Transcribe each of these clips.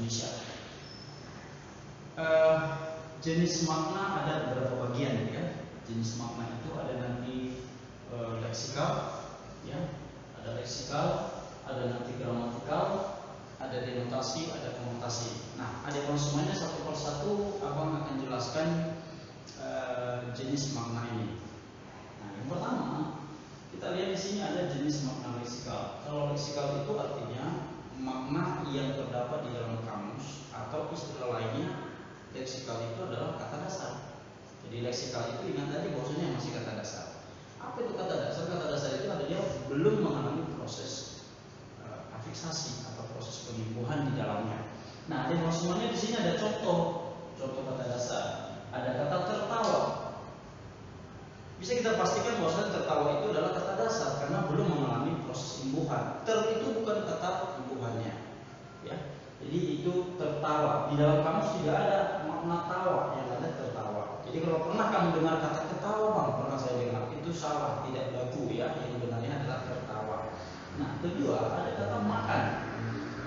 Indonesia. Jenis makna ada beberapa bagian ya. Jenis makna itu ada nanti leksikal, ya, ada leksikal, ada nanti gramatikal, ada denotasi, ada konotasi. Nah, adik-adik semuanya satu persatu abang akan jelaskan jenis makna ini. Nah, yang pertama kita lihat di sini ada jenis makna leksikal. Kalau leksikal itu artinya makna yang terdapat di dalam kamus, atau istilah lainnya leksikal itu adalah kata dasar. Jadi leksikal itu ingat tadi bahwasanya masih kata dasar. Apa itu kata dasar? Kata dasar itu adalah belum mengalami proses afiksasi atau proses penyembuhan di dalamnya. Nah, di semuanya di sini ada contoh kata dasar. Ada kata tertawa. Bisa kita pastikan bahwasanya tertawa itu adalah kata dasar karena belum mengalami proses imbuhan. Ter itu bukan kata imbuhannya, ya. Jadi itu tertawa. Di dalam kamus tidak ada makna tawa, yang ada tertawa. Jadi kalau pernah kamu dengar kata ketawa, bang, pernah saya dengar, itu salah, tidak baku ya. Yang benarnya adalah tertawa. Nah, kedua ada kata makan.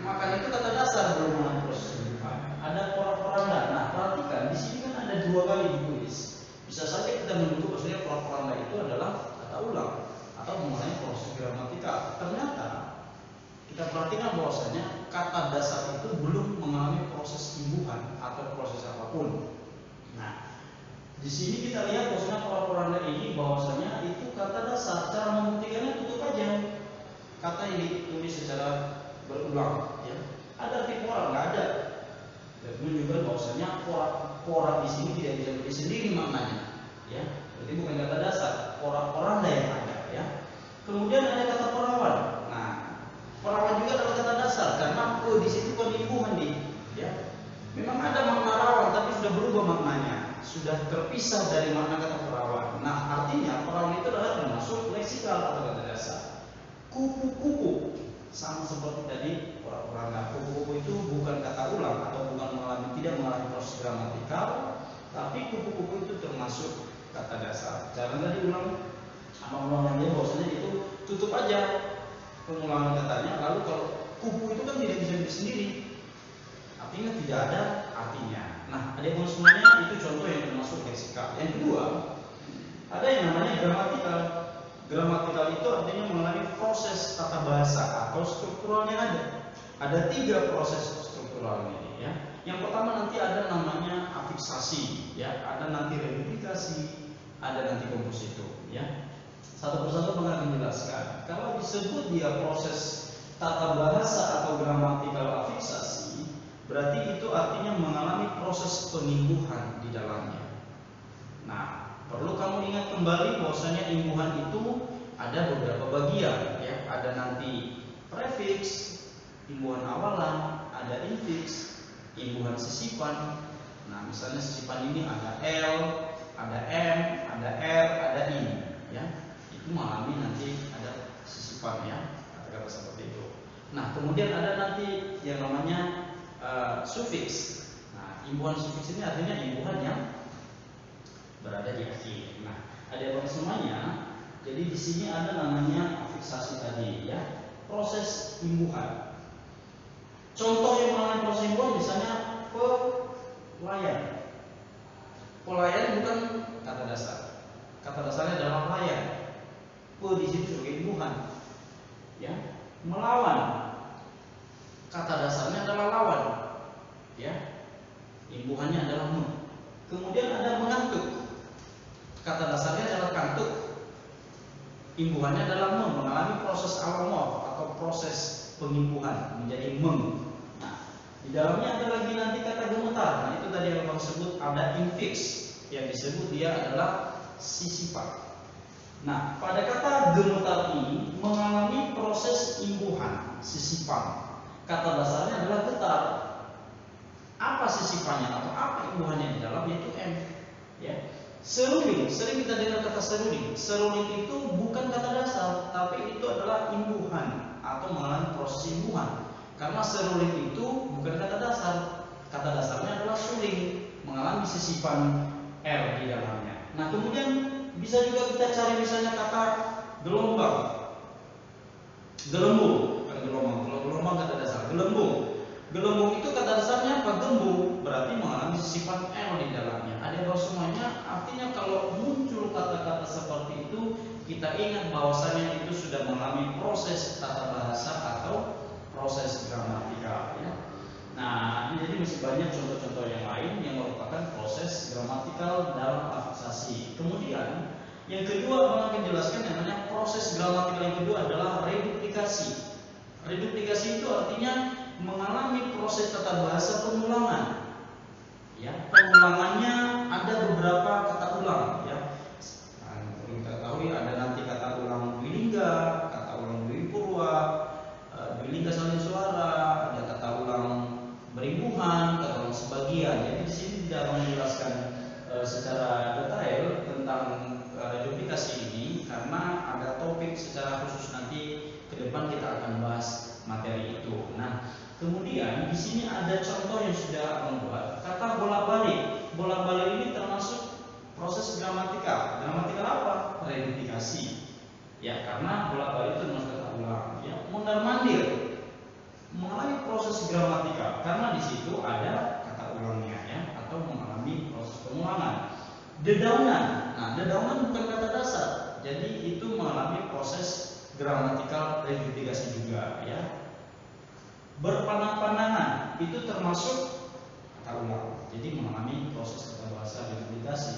Makan itu kata dasar belum mengalami proses imbuhan. Ada porak-poranda. Nah, perhatikan di sini kan ada dua kali ditulis. Bisa saja kita menuduh bahwasanya porak-poranda itu adalah kata ulang atau mengenai proses gramatikal. Ternyata kita perhatikan bahwasanya kata dasar itu belum mengalami proses imbuhan atau proses apapun. Nah, di sini kita lihat bahwasanya porak-poranda ini bahwasanya itu kata dasar. Cara membuktikannya tutup aja. Kata yang ditulis secara berulang, ya. Ada arti porak? Nggak ada. Dan menunjukkan bahwasanya porak di sini tidak bisa berdiri sendiri maknanya, ya. Berarti bukan kata dasar. Porak-poranda yang ada, ya. Kemudian ada kata perawan. Nah, perawan juga adalah kata dasar karena di situ penimbuhan nih, ya. Memang ada makna rawan tapi sudah berubah maknanya, sudah terpisah dari makna kata perawan. Nah, artinya perawan itu adalah termasuk leksikal atau kata dasar. Kupu-kupu sama seperti tadi porak-poranda. Kupu-kupu itu bukan kata ulang atau tidak mengalami proses gramatikal, tapi kupu-kupu itu termasuk kata dasar. Jangan tadi ulang dia bahwasanya itu tutup aja pengulangan katanya. Lalu kalau kupu itu kan tidak bisa berdiri sendiri, artinya tidak ada artinya. Nah, adik-adik semuanya itu contoh yang termasuk leksikal. Yang kedua, ada yang namanya gramatikal. Gramatikal itu artinya mengalami proses tata bahasa atau strukturalnya ada. Ada 3 proses struktural ini, ya. Yang pertama nanti ada namanya afiksasi, ya. Ada nanti reduplikasi, ada nanti kompositur, ya. Satu persatu akan menjelaskan. Kalau disebut dia proses tata bahasa atau gramatikal afiksasi, berarti itu artinya mengalami proses penimbuhan di dalamnya. Nah, perlu kamu ingat kembali bahwasanya imbuhan itu ada beberapa bagian, ya. Ada nanti prefiks, imbuhan awalan, ada infiks, imbuhan sisipan. Nah, misalnya sisipan ini ada L, ada M, ada R, ada I, ya. Itu mengalami nanti ada sisipan, ya, kata-kata seperti itu. Nah, kemudian ada nanti yang namanya sufiks. Nah, imbuhan sufiks ini artinya imbuhan yang berada di akhir. Nah, ada semuanya. Jadi di sini ada namanya afiksasi tadi, ya, proses imbuhan. Contoh yang mengalami proses imbuhan misalnya pelayan. Pelayan bukan kata dasar. Kata dasarnya adalah pelayan. Di situ sebagai imbuhan, ya. Melawan, kata dasarnya adalah lawan, ya. Imbuhannya adalah Kemudian ada mengantuk. Kata dasarnya adalah kantuk. Imbuhannya adalah mengalami proses alomorf atau proses pengimbuhan menjadi Nah, di dalamnya ada lagi nanti kata gemetar. Nah, itu tadi yang Bang sebut ada infiks, yang disebut dia adalah sisipan. Nah, pada kata gemetar ini mengalami proses imbuhan, sisipan. Kata dasarnya adalah getar. Apa sisipannya atau apa imbuhannya di dalam, yaitu M, ya. Seruling, sering kita dengar kata seruling. Seruling itu bukan kata dasar, tapi itu adalah imbuhan atau mengalami proses imbuhan. Karena seruling itu bukan kata dasar. Kata dasarnya adalah suling, mengalami sisipan R di dalamnya. Nah, kemudian bisa juga kita cari misalnya kata gelombang. Gelembung, bukan gelombang. Kalau gelombang kata dasar, gelembung. Gelembung itu kata dasar bahwasanya itu sudah mengalami proses tata bahasa atau proses gramatikal, ya. Nah, ini jadi masih banyak contoh-contoh yang lain yang merupakan proses gramatikal dalam afiksasi. Kemudian yang kedua akan dijelaskan yang namanya proses gramatikal yang kedua adalah reduplikasi. Reduplikasi itu artinya mengalami proses tata bahasa pengulangan. Ya, pengulangannya ada beberapa kata ulang, ya. Nah, perlu kita ketahui ada nanti kata ulang dwilingga, kata ulang dwipurwa, dwilingga salin suara, ada kata ulang berimbuhan, kata ulang sebagian. Jadi di sini tidak menjelaskan secara detail tentang reduplikasi ini karena ada topik secara khusus nanti ke depan kita akan bahas materi itu. Nah, kemudian di sini ada contoh yang sudah membuat kata bolak-balik. Bolak-balik ini termasuk proses gramatikal. Gramatikal apa? Reduplikasi. Ya, karena bolak-balik itu termasuk kata ulang. Ya, mondar-mandir mengalami proses gramatikal karena di situ ada kata ulangnya, ya, atau mengalami proses pengulangan. Dedaunan. Nah, dedaunan bukan kata dasar. Jadi itu mengalami proses gramatikal reduplikasi juga, ya. Berpandang-pandangan itu termasuk kata ulang. Jadi mengalami proses tata bahasa reduplikasi.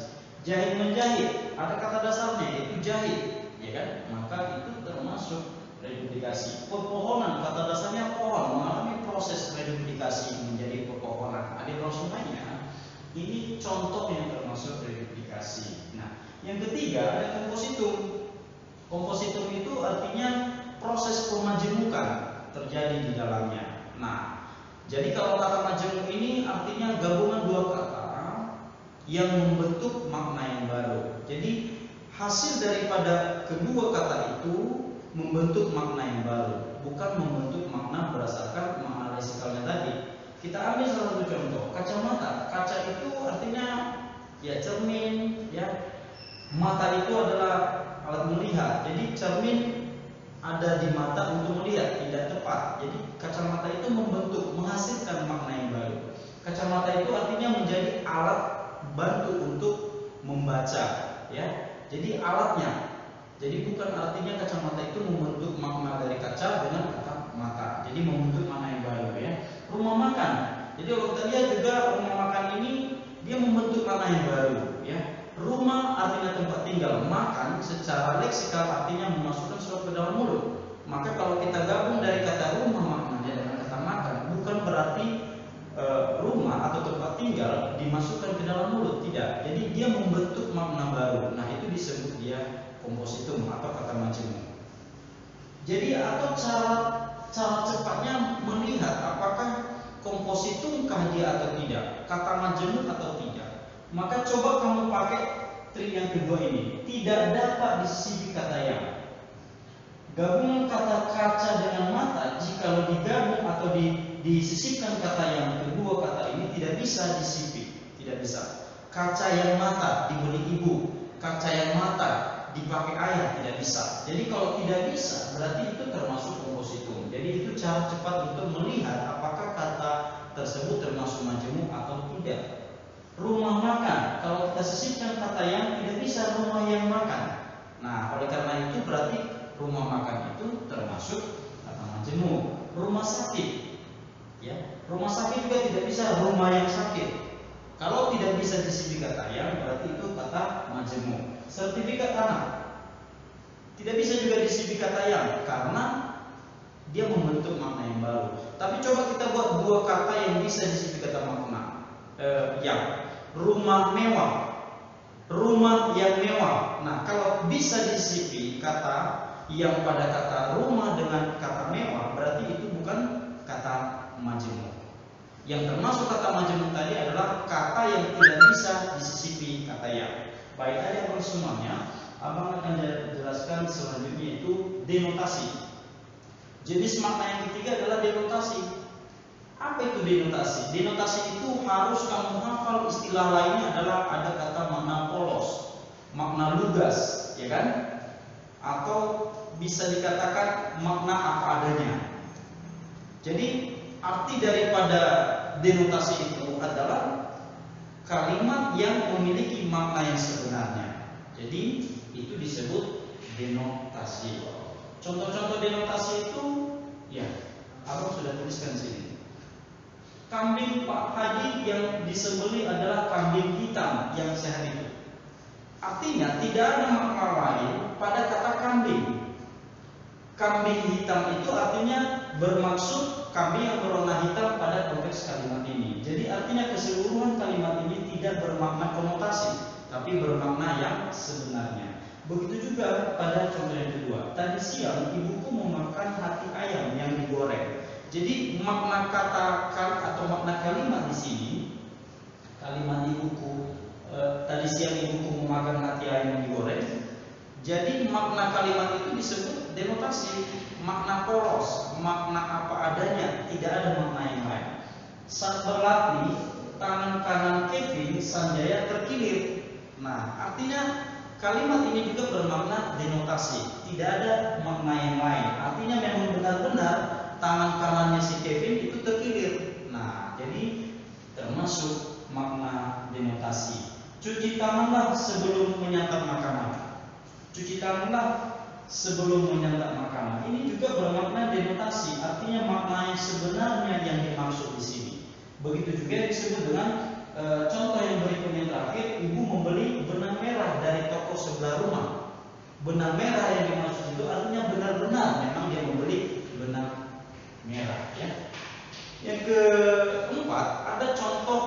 Jahit-menjahit ada kata dasarnya yaitu jahit, ya kan? Maka itu termasuk reduplikasi. Pepohonan kata dasarnya pohon mengalami proses reduplikasi menjadi pepohonan. Adik kelas semuanya, ini contoh yang termasuk reduplikasi. Nah, yang ketiga ada kompositum. Kompositum itu artinya proses pemajemukan terjadi di dalamnya. Nah, jadi kalau kata majemuk ini artinya gabungan dua kata yang membentuk makna yang baru. Jadi hasil daripada kedua kata itu membentuk makna yang baru, bukan membentuk makna berdasarkan makna leksikalnya tadi. Kita ambil salah satu contoh, kacamata. Kaca itu artinya ya cermin, ya. Mata itu adalah alat melihat. Jadi cermin ada di mata untuk melihat, tidak tepat. Jadi kacamata itu membentuk, menghasilkan makna yang baru. Kacamata itu artinya menjadi alat bantu untuk membaca, ya. Jadi alatnya. Jadi bukan artinya kacamata itu membentuk makna dari kaca dengan kata mata. Jadi membentuk makna yang baru, ya. Rumah makan. Jadi kalau kita lihat juga rumah makan ini dia membentuk makna yang baru, ya. Rumah artinya tempat tinggal, makan secara leksikal artinya memasukkan sesuatu ke dalam mulut. Maka kalau kita gabung dari kata rumah maknanya dengan kata makan, bukan berarti rumah atau tempat tinggal dimasukkan ke dalam mulut, tidak. Jadi dia membentuk makna baru. Nah, itu disebut dia kompositum atau kata majemuk. Jadi atau cara cepatnya melihat apakah kompositumkah dia atau tidak, kata majemuk atau tidak. Maka coba kamu pakai trik yang kedua ini. Tidak dapat disisipi kata yang. Gabungan kata kaca dengan mata, jika digabung atau disisipkan kata yang kedua kata ini tidak bisa disisipi, tidak bisa. Kaca yang mata dibeli ibu, kaca yang mata dipakai ayah, tidak bisa. Jadi kalau tidak bisa, berarti itu termasuk kompositum. Jadi itu cara cepat untuk melihat apakah kata tersebut termasuk majemuk atau tidak. Rumah makan, kalau kita sisipkan kata yang tidak bisa rumah yang makan. Nah, oleh karena itu berarti rumah makan itu termasuk kata majemuk. Rumah sakit, ya, rumah sakit juga tidak bisa rumah yang sakit. Kalau tidak bisa disisipi kata yang, berarti itu kata majemuk. Sertifikat tanah tidak bisa juga disisipi kata yang karena dia membentuk makna yang baru. Tapi coba kita buat dua kata yang bisa disisipi kata makna yang. Rumah mewah, rumah yang mewah. Nah, kalau bisa disisipi kata yang pada kata rumah dengan kata mewah, berarti itu bukan kata majemuk. Yang termasuk kata majemuk tadi adalah kata yang tidak bisa disisipi kata yang. Baik, adik-adik semuanya, abang akan jelaskan selanjutnya itu denotasi. Jenis makna yang ketiga adalah denotasi. Apa itu denotasi? Denotasi itu harus kamu hafal. Istilah lainnya adalah ada kata makna polos, makna lugas, ya kan? Atau bisa dikatakan makna apa adanya. Jadi arti daripada denotasi itu adalah kalimat yang memiliki makna yang sebenarnya. Jadi itu disebut denotasi. Contoh-contoh denotasi itu, ya, abang sudah tuliskan sini. Kambing Pak Haji yang disembelih adalah kambing hitam yang sehat itu. Artinya tidak ada makna lain pada kata kambing. Kambing hitam itu artinya bermaksud kambing yang berwarna hitam pada konteks kalimat ini. Jadi artinya keseluruhan kalimat ini tidak bermakna konotasi, tapi bermakna yang sebenarnya. Begitu juga pada contoh yang kedua. Tadi siang ibuku memakan hati ayam yang digoreng. Jadi makna kata atau makna kalimat di sini, kalimat ibuku tadi siang ibuku memakan hati ayam yang digoreng. Jadi makna kalimat itu disebut denotasi, makna polos, makna apa adanya, tidak ada makna yang lain. Saat berlatih, tangan kanan Kevin Sanjaya terkilir. Nah, artinya kalimat ini juga bermakna denotasi, tidak ada makna yang lain. Artinya memang benar-benar tangan kanannya si Kevin itu terkilir. Nah, jadi termasuk makna denotasi. Cuci tanganlah sebelum menyantap makanan. Cuci tanganlah sebelum menyantap makanan. Ini juga bermakna denotasi, artinya makna yang sebenarnya yang dimaksud di sini. Begitu juga disebut dengan contoh yang berikutnya terakhir, ibu membeli benang merah dari toko sebelah rumah. Benang merah yang dimaksud itu artinya benar-benar memang dia membeli benang merah, ya. Yang keempat, ada contoh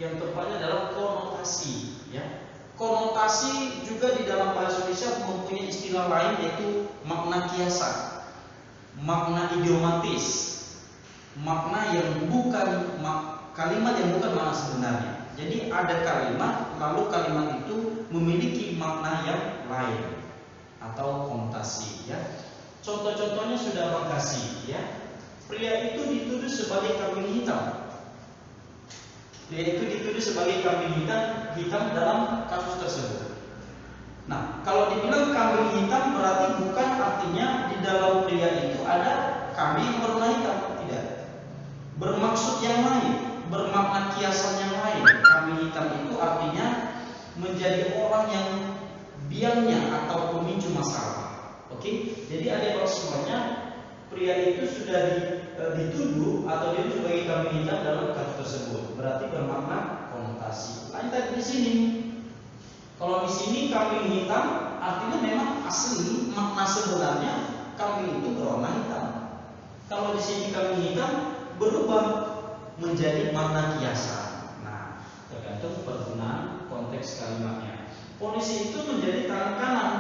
yang tepatnya adalah konotasi, ya. Konotasi juga di dalam bahasa Indonesia mempunyai istilah lain, yaitu makna kiasan, makna idiomatis, makna yang bukan kalimat yang bukan makna sebenarnya. Jadi ada kalimat, lalu kalimat itu memiliki makna yang lain atau konotasi, ya. Contoh-contohnya sudah abang kasih, ya. Pria itu dituduh sebagai kambing hitam. Pria itu dituduh sebagai kambing hitam dalam kasus tersebut. Nah, kalau dibilang kambing hitam berarti bukan artinya di dalam pria itu ada kambing yang berwarna hitam, tidak. Bermaksud yang lain, bermakna kiasan yang lain. Kambing hitam itu artinya menjadi orang yang biangnya atau pemicu masalah. Oke? Jadi adik-adik semuanya, pria itu sudah dituduh atau dia sebagai kambing hitam dalam kasus tersebut, berarti bermakna konotasi. Lain tadi di sini. Kalau di sini kambing hitam artinya memang asli makna sebenarnya kambing itu berwarna hitam. Kalau di sini kambing hitam berubah menjadi makna kiasan. Nah, tergantung penggunaan konteks kalimatnya. Polisi itu menjadi tangan kanan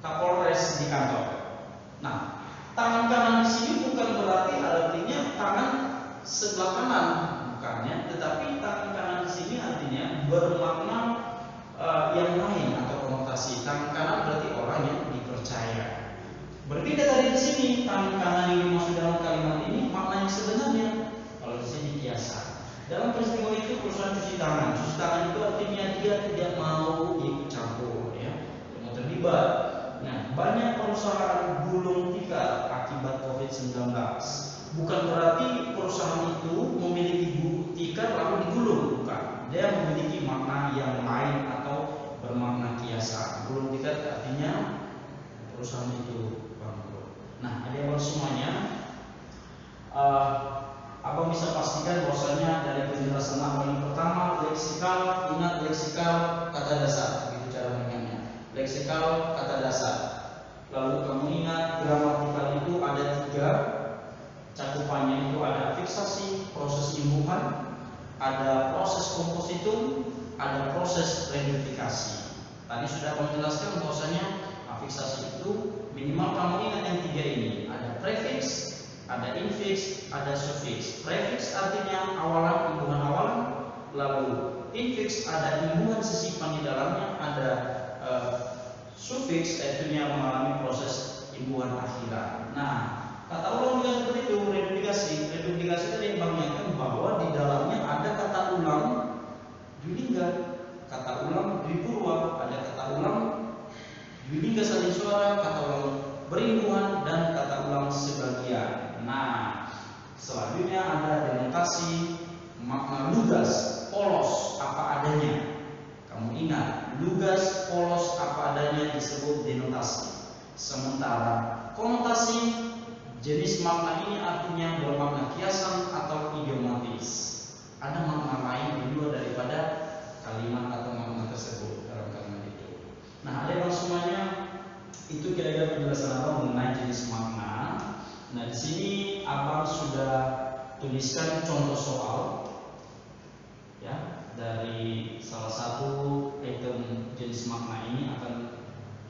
Kapolres di kantor. Nah, tangan kanan di sini bukan berarti artinya tangan sebelah kanan, bukannya, tetapi tangan kanan di sini artinya bermakna yang lain atau konotasi. Tangan kanan berarti orang yang dipercaya. Berbeda dari di sini, tangan kanan yang dimaksud dalam kalimat ini makna yang sebenarnya. Kalau di sini kiasan. Dalam peristiwa itu perusahaan cuci tangan. Cuci tangan itu artinya dia tidak mau ikut campur, ya, mau terlibat. Nah, banyak perusahaan gulung tikar akibat COVID-19. Bukan berarti perusahaan itu memiliki tikar lalu digulung, bukan. Dia memiliki makna yang lain atau bermakna kiasan. Gulung tikar artinya perusahaan itu bangkrut. Nah, adik-adik semuanya, abang bisa pastikan bahwasanya dari penjelasan abang yang pertama, leksikal, ingat leksikal kata dasar, begitu cara mengingatnya. Leksikal kata dasar. Lalu kamu ingat gramatikal itu ada 3 cakupannya, itu ada fiksasi, proses imbuhan, ada proses kompositum, ada proses reduplikasi. Tadi sudah abang jelaskan bahwasanya fiksasi itu minimal kamu ingat yang 3 ini. Ada prefix, ada infix, ada suffix. Prefix artinya awalan, imbuhan awalan. Lalu infix ada imbuhan sisipan di dalamnya, ada suffix artinya mengalami proses imbuhan akhiran. Nah, kata ulang juga seperti itu. Reduplikasi tadi yang mengingatkan bahwa di dalamnya ada kata ulang dwilingga, kata ulang dwipurwa, ada kata ulang dwilingga salin suara, kata ulang berimbuhan, dan kata ulang sebagian. Nah, selanjutnya ada denotasi, makna lugas, polos, apa adanya. Kamu ingat, lugas, polos, apa adanya disebut denotasi. Sementara konotasi jenis makna ini artinya bermakna kiasan atau idiomatis. Ada makna lain di luar daripada kalimat atau makna tersebut dalam kalimat itu. Nah, ada semuanya itu kira-kira penjelasan abang mengenai jenis makna. Nah, di sini abang sudah tuliskan contoh soal ya dari salah satu item jenis makna ini akan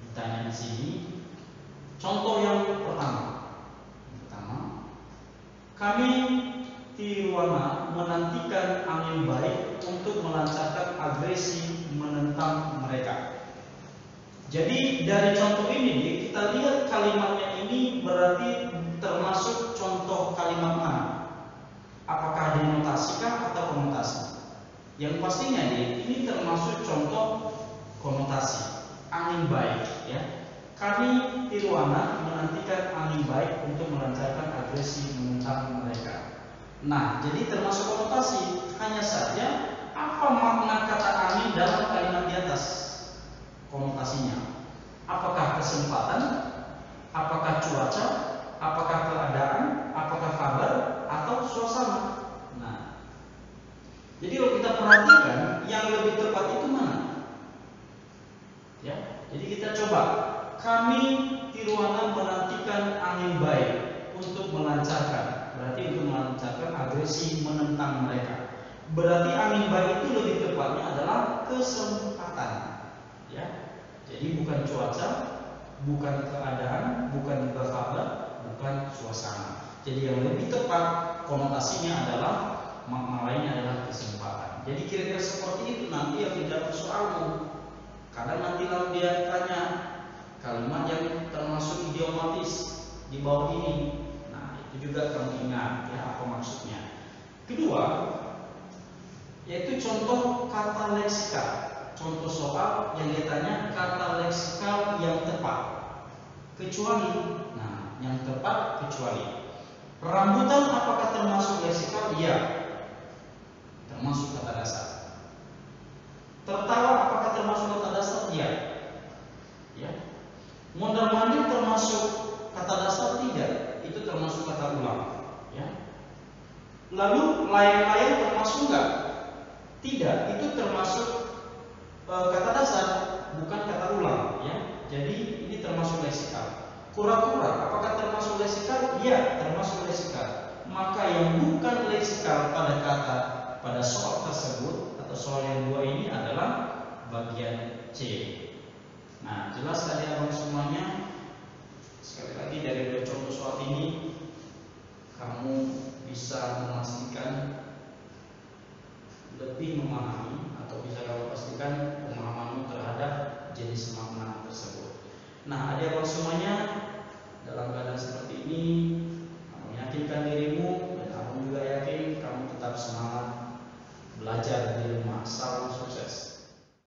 ditanya di sini. Contoh yang pertama, kami Tiruana menantikan angin baik untuk melancarkan agresi menentang mereka. Jadi dari contoh ini kita lihat kalimatnya ini berarti termasuk contoh kalimat mana? Apakah denotasikah atau konotasi? Yang pastinya ini termasuk contoh konotasi. Angin baik ya. Kami Tiruana menantikan angin baik untuk melancarkan agresi menentang mereka. Nah, jadi termasuk konotasi. Hanya saja apa makna kata angin dalam kalimat di atas? Konotasinya. Apakah kesempatan? Apakah cuaca? Apakah keadaan? Apakah kabar? Atau suasana? Nah, jadi kalau kita perhatikan yang lebih tepat itu mana? Ya, jadi kita coba. Kami Tiruana menantikan angin baik untuk melancarkan, berarti untuk melancarkan agresi menentang mereka. Berarti angin baik itu lebih tepatnya adalah kesempatan, ya. Jadi bukan cuaca, bukan keadaan, bukan juga kabar, bukan suasana. Jadi yang lebih tepat konotasinya adalah makna lainnya adalah kesempatan. Jadi kira-kira seperti itu nanti yang tidak soalmu. Kadang nanti kalau dia tanya kalimat yang termasuk idiomatis di bawah ini. Nah, itu juga kamu ingat ya apa maksudnya. Kedua, yaitu contoh kata leksikal. Contoh soal yang dia tanya kata leksikal yang tepat. Kecuali. Nah, yang tepat kecuali. Rambutan apakah termasuk leksikal? Iya. Termasuk kata dasar. Tertawa apakah termasuk kata dasar? Iya. Ya. Mondar-mandir termasuk kata dasar? Tidak. Itu termasuk kata ulang. Ya. Lalu layang-layang termasuk enggak? Tidak. Itu termasuk kata dasar, bukan kata ulang. Ya. Jadi ini termasuk leksikal. Kura-kura apakah termasuk leksikal? Iya, termasuk leksikal. Maka yang bukan leksikal pada soal tersebut atau soal yang dua ini adalah bagian C. Nah, jelas tadi abang semuanya. Sekali lagi dari dua contoh soal ini kamu bisa memastikan lebih memahami atau bisa kamu pastikan pemahamanmu terhadap jenis makna tersebut. Nah, adik abang semuanya dalam keadaan seperti ini kamu yakinkan dirimu dan abang juga yakin kamu tetap semangat belajar di rumah. Salam sukses.